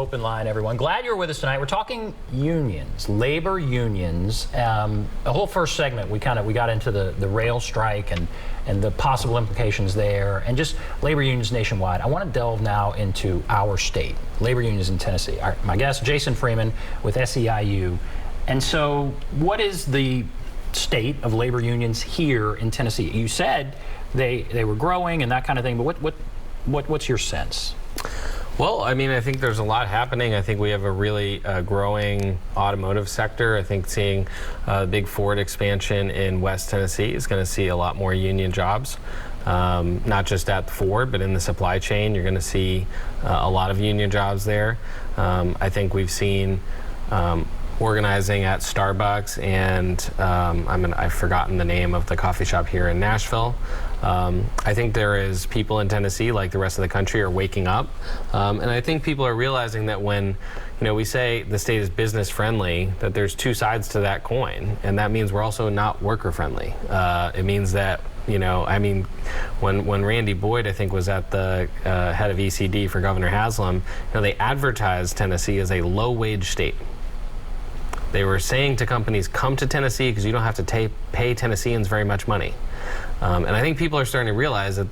OpenLine, everyone. Glad you're with us tonight. We're talking unions, labor unions. The whole first segment, we got into the rail strike and the possible implications there, and just labor unions nationwide. I want to delve now into our state, labor unions in Tennessee. My guest, Jason Freeman with SEIU. And so, what is the state of labor unions here in Tennessee? You said they were growing and that kind of thing, but what's your sense? Well, I mean, I think there's a lot happening. I think we have a really growing automotive sector. I think seeing the big Ford expansion in West Tennessee is going to see a lot more union jobs, not just at Ford, but in the supply chain. You're going to see a lot of union jobs there. I think we've seen organizing at Starbucks and I've forgotten the name of the coffee shop here in Nashville. I think there is people in Tennessee, like the rest of the country, are waking up. And I think people are realizing that when, we say the state is business friendly, that there's two sides to that coin. And that means we're also not worker friendly. It means that, when Randy Boyd, I think, was at the head of ECD for Governor Haslam, they advertised Tennessee as a low wage state. They were saying to companies, come to Tennessee because you don't have to pay Tennesseans very much money. And I think people are starting to realize that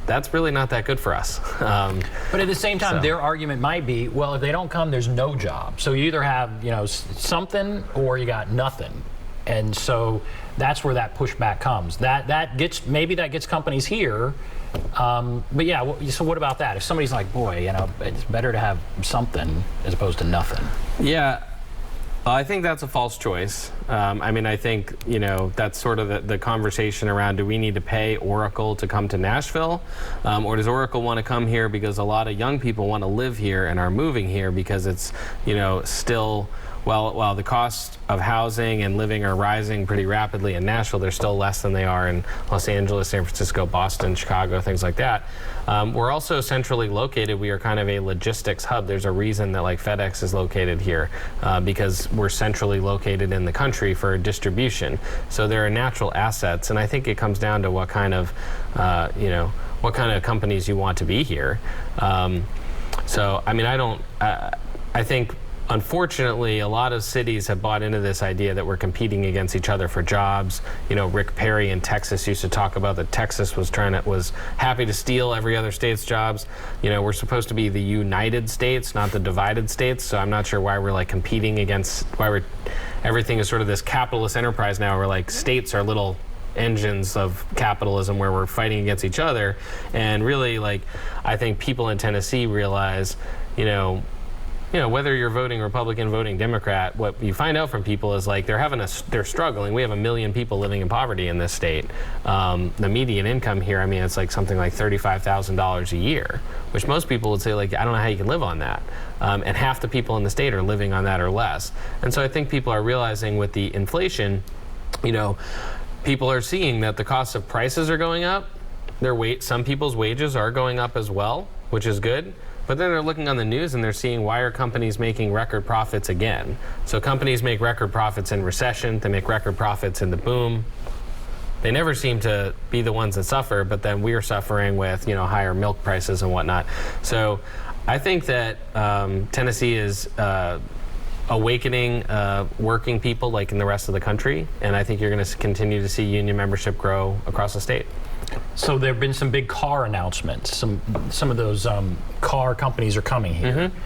that's really not that good for us. But at the same time, their argument might be, well, if they don't come, there's no job. So you either have, something or you got nothing. And so that's where that pushback comes. Maybe that gets companies here. But yeah, so what about that? If somebody's like, boy, it's better to have something as opposed to nothing. Yeah. I think that's a false choice. I think, that's sort of the conversation around, do we need to pay Oracle to come to Nashville? Or does Oracle want to come here because a lot of young people want to live here and are moving here because it's, still, while the cost of housing and living are rising pretty rapidly in Nashville, they're still less than they are in Los Angeles, San Francisco, Boston, Chicago, things like that. We're also centrally located. We are kind of a logistics hub. There's a reason that FedEx is located here because we're centrally located in the country for distribution. So there are natural assets, and I think it comes down to what kind of companies you want to be here. I think, unfortunately, a lot of cities have bought into this idea that we're competing against each other for jobs. Rick Perry in Texas used to talk about that Texas was happy to steal every other state's jobs. We're supposed to be the United States, not the divided states. So I'm not sure why we're competing against, everything is sort of this capitalist enterprise now where states are little engines of capitalism where we're fighting against each other. And really, I think people in Tennessee realize, whether you're voting Republican, voting Democrat, what you find out from people is they're struggling. We have 1 million people living in poverty in this state. The median income here, it's something like $35,000 a year, which most people would say I don't know how you can live on that. And half the people in the state are living on that or less. And so I think people are realizing with the inflation, people are seeing that the cost of prices are going up. Some people's wages are going up as well, which is good. But then they're looking on the news and they're seeing, why are companies making record profits again? So companies make record profits in recession, they make record profits in the boom. They never seem to be the ones that suffer, but then we're suffering with higher milk prices and whatnot. So I think that Tennessee is awakening working people in the rest of the country, and I think you're going to continue to see union membership grow across the state. So there have been some big car announcements. Some of those car companies are coming here. Mm-hmm.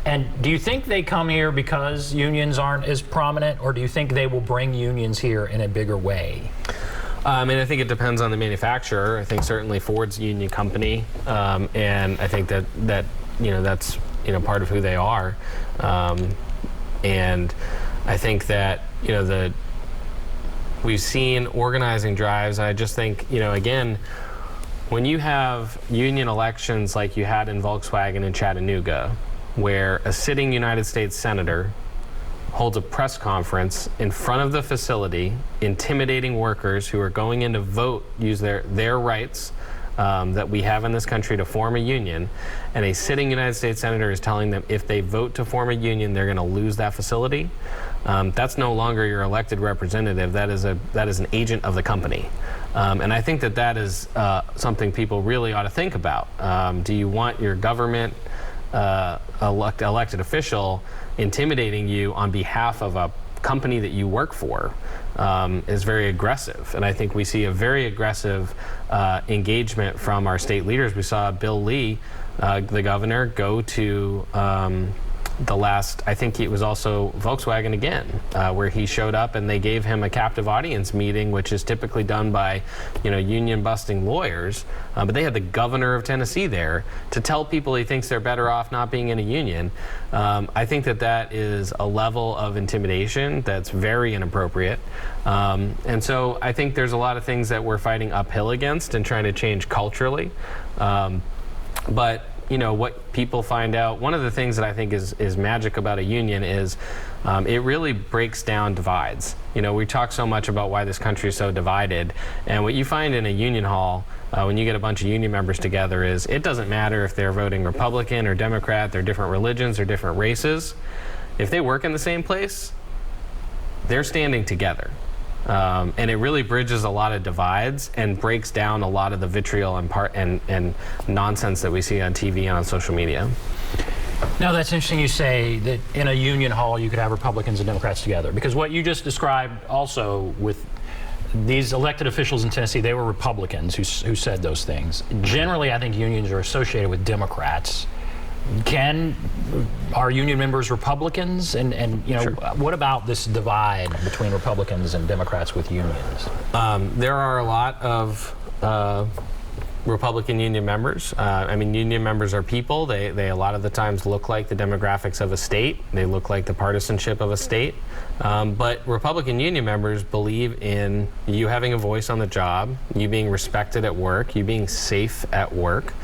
And do you think they come here because unions aren't as prominent, or do you think they will bring unions here in a bigger way? I think it depends on the manufacturer. I think certainly Ford's a union company, and I think that that's part of who they are. And I think that we've seen organizing drives. I just think, again, when you have union elections like you had in Volkswagen in Chattanooga, where a sitting United States senator holds a press conference in front of the facility, intimidating workers who are going in to vote, use their rights that we have in this country to form a union, and a sitting United States senator is telling them if they vote to form a union, they're going to lose that facility. That's no longer your elected representative. That is an agent of the company. And I think that is something people really ought to think about. Do you want your government elected official intimidating you on behalf of a company that you work for is very aggressive. And I think we see a very aggressive engagement from our state leaders. We saw Bill Lee, the governor, go to the last, I think it was also Volkswagen again, where he showed up and they gave him a captive audience meeting, which is typically done by, union busting lawyers. But they had the governor of Tennessee there to tell people he thinks they're better off not being in a union. I think that is a level of intimidation that's very inappropriate. And so I think there's a lot of things that we're fighting uphill against and trying to change culturally. But what people find out, one of the things that I think is magic about a union is it really breaks down divides. We talk so much about why this country is so divided, and what you find in a union hall when you get a bunch of union members together is it doesn't matter if they're voting Republican or Democrat, they're different religions or different races. If they work in the same place, they're standing together. And it really bridges a lot of divides and breaks down a lot of the vitriol and nonsense that we see on TV and on social media. Now, that's interesting you say that in a union hall you could have Republicans and Democrats together, because what you just described also with these elected officials in Tennessee, they were Republicans who said those things. Generally, I think unions are associated with Democrats. Are union members Republicans? And Sure. What about this divide between Republicans and Democrats with unions? There are a lot of Republican union members. Union members are people. They a lot of the times look like the demographics of a state. They look like the partisanship of a state. But Republican union members believe in you having a voice on the job, you being respected at work, you being safe at work.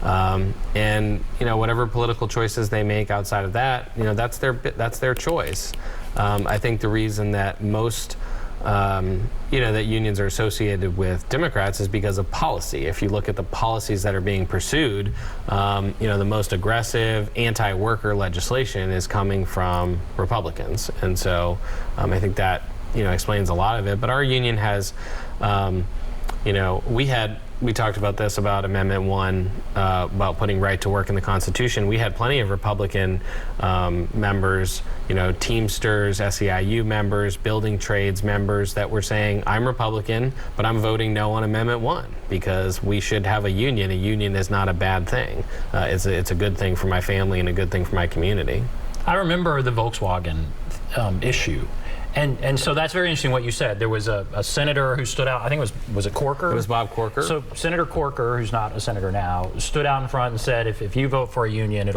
And whatever political choices they make outside of that, that's their choice. I think the reason that most that unions are associated with Democrats is because of policy. If you look at the policies that are being pursued, the most aggressive anti-worker legislation is coming from Republicans, and so I think that explains a lot of it. But our union has, we talked about this about Amendment 1, about putting right to work in the Constitution. We had plenty of Republican members, Teamsters, SEIU members, building trades members that were saying, I'm Republican, but I'm voting no on Amendment 1 because we should have a union. A union is not a bad thing. It's a good thing for my family and a good thing for my community. I remember the Volkswagen issue. And so that's very interesting what you said. There was a senator who stood out, I think was it Corker? It was Bob Corker. So Senator Corker, who's not a senator now, stood out in front and said, if you vote for a union,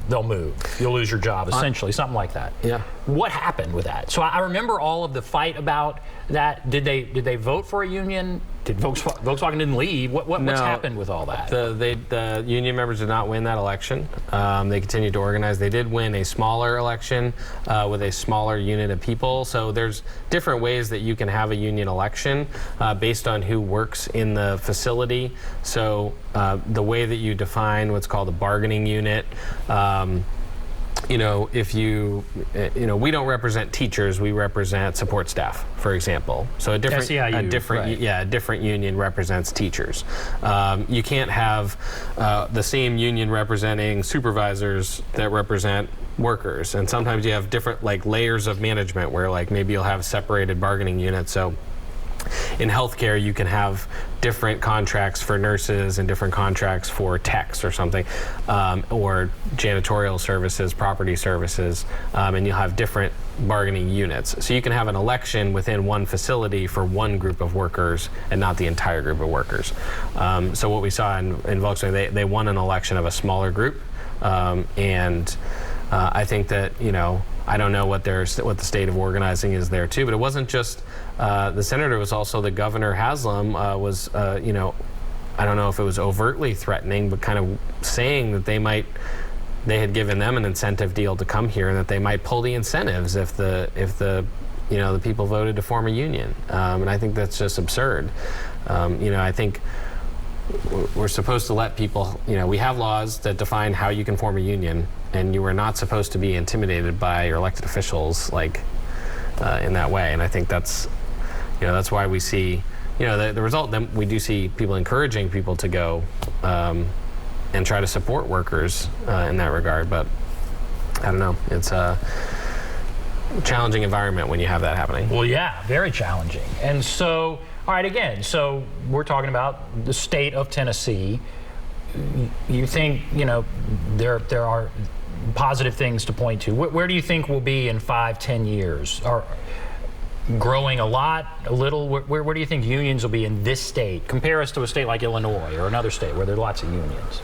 they'll move. You'll lose your job, essentially, something like that. Yeah. What happened with that? So I remember all of the fight about that. Did they vote for a union? Did Volkswagen didn't leave? What's happened with all that? The union members did not win that election. They continued to organize. They did win a smaller election with a smaller unit of people. So there's different ways that you can have a union election based on who works in the facility. So the way that you define what's called a bargaining unit, if we don't represent teachers, we represent support staff, for example. So a different union represents teachers. You can't have the same union representing supervisors that represent workers, and sometimes you have different layers of management where maybe you'll have separated bargaining units. So in healthcare, you can have different contracts for nurses and different contracts for techs or something, or janitorial services, property services, and you'll have different bargaining units. So you can have an election within one facility for one group of workers and not the entire group of workers. So what we saw in Volkswagen, they won an election of a smaller group, and I think that, I don't know what the state of organizing is there too, but it wasn't just the senator, was also the governor. Haslam was, I don't know if it was overtly threatening, but kind of saying that they had given them an incentive deal to come here and that they might pull the incentives if the people voted to form a union. And I think that's just absurd. I think we're supposed to let people, we have laws that define how you can form a union, and you are not supposed to be intimidated by your elected officials in that way. And I think that's why we see, the result. Then we do see people encouraging people to go and try to support workers in that regard. But I don't know. It's a challenging environment when you have that happening. Well, yeah, very challenging. And so, all right, again, so we're talking about the state of Tennessee. You think, there are positive things to point to. Where do you think we'll be in 5-10 years? Are growing a lot, a little? Where do you think unions will be in this state? Compare us to a state like Illinois or another state where there are lots of unions.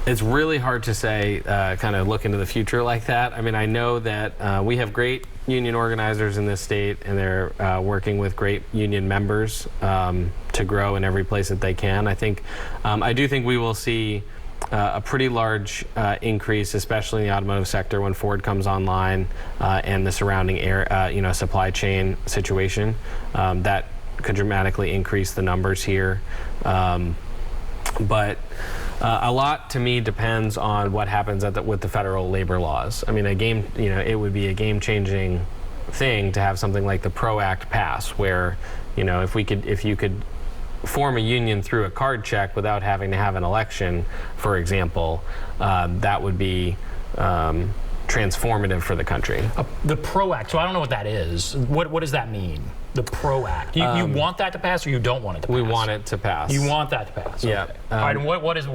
It's really hard to say, kind of look into the future like that. I mean, I know that we have great union organizers in this state, and they're working with great union members to grow in every place that they can. I do think we will see a pretty large increase, especially in the automotive sector, when Ford comes online and the surrounding supply chain situation. That could dramatically increase the numbers here. But a lot to me depends on what happens with the federal labor laws. I mean, it would be a game-changing thing to have something like the PRO Act pass, where, if you could form a union through a card check without having to have an election, for example, that would be transformative for the country. The PRO Act. So I don't know what that is. What does that mean? The PRO Act. You want that to pass, or you don't want it to pass? We want it to pass. You want that to pass. Yeah. Okay. All right. And what is that?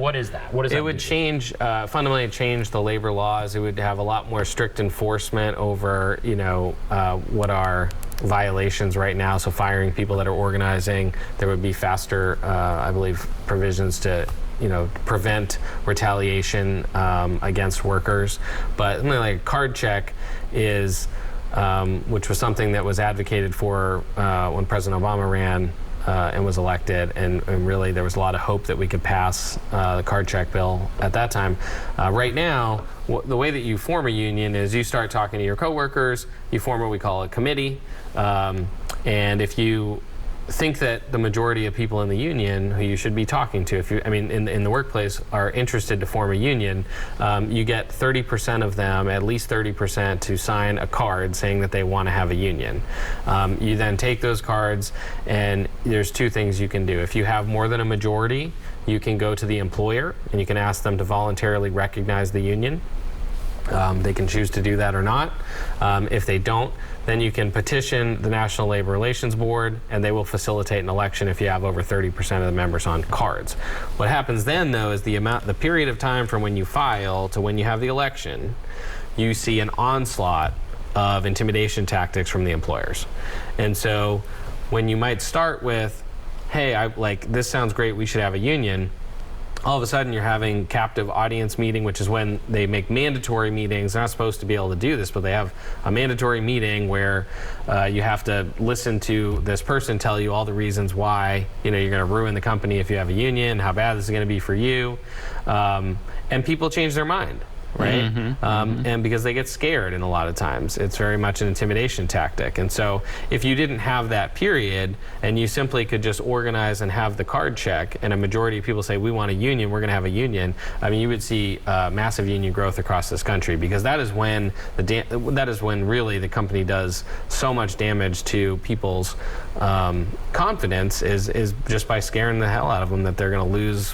What does that It would fundamentally change the labor laws. It would have a lot more strict enforcement over, what are violations right now. So firing people that are organizing. There would be faster, I believe, provisions to prevent retaliation against workers. But something like a card check is, which was something that was advocated for when President Obama ran and was elected, and really there was a lot of hope that we could pass the card check bill at that time. Right now, the way that you form a union is you start talking to your coworkers, you form what we call a committee, and if you think that the majority of people in the union who you should be talking to, in the workplace, are interested to form a union, you get 30% of them, at least 30%, to sign a card saying that they want to have a union. You then take those cards, and there's two things you can do. If you have more than a majority, you can go to the employer and you can ask them to voluntarily recognize the union. They can choose to do that or not. If they don't, then you can petition the National Labor Relations Board, and they will facilitate an election if you have over 30% of the members on cards. What happens then, though, is the period of time from when you file to when you have the election, you see an onslaught of intimidation tactics from the employers. And so when you might start with, hey, this sounds great, we should have a union, all of a sudden you're having captive audience meeting, which is when they make mandatory meetings. They're not supposed to be able to do this, but they have a mandatory meeting where you have to listen to this person tell you all the reasons why you're going to ruin the company if you have a union, how bad this is going to be for you, and people change their mind. Right? And because they get scared, and a lot of times it's very much an intimidation tactic. And so if you didn't have that period and you simply could just organize and have the card check, and a majority of people say, we want a union, we're going to have a union, you would see massive union growth across this country, because that is when really the company does so much damage to people's confidence, is just by scaring the hell out of them that they're going to lose,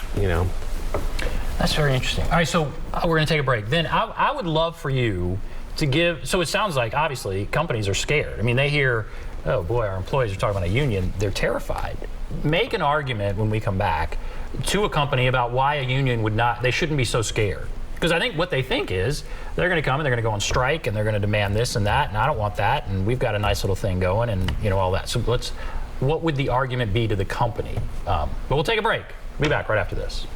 That's very interesting. All right, so we're going to take a break. Then I would love for you to give, so it sounds like, obviously, companies are scared. They hear, oh boy, our employees are talking about a union. They're terrified. Make an argument when we come back to a company about why a union they shouldn't be so scared. Because I think what they think is they're going to come and they're going to go on strike and they're going to demand this and that, and I don't want that, and we've got a nice little thing going, and all that. So what would the argument be to the company? But we'll take a break. We'll be back right after this.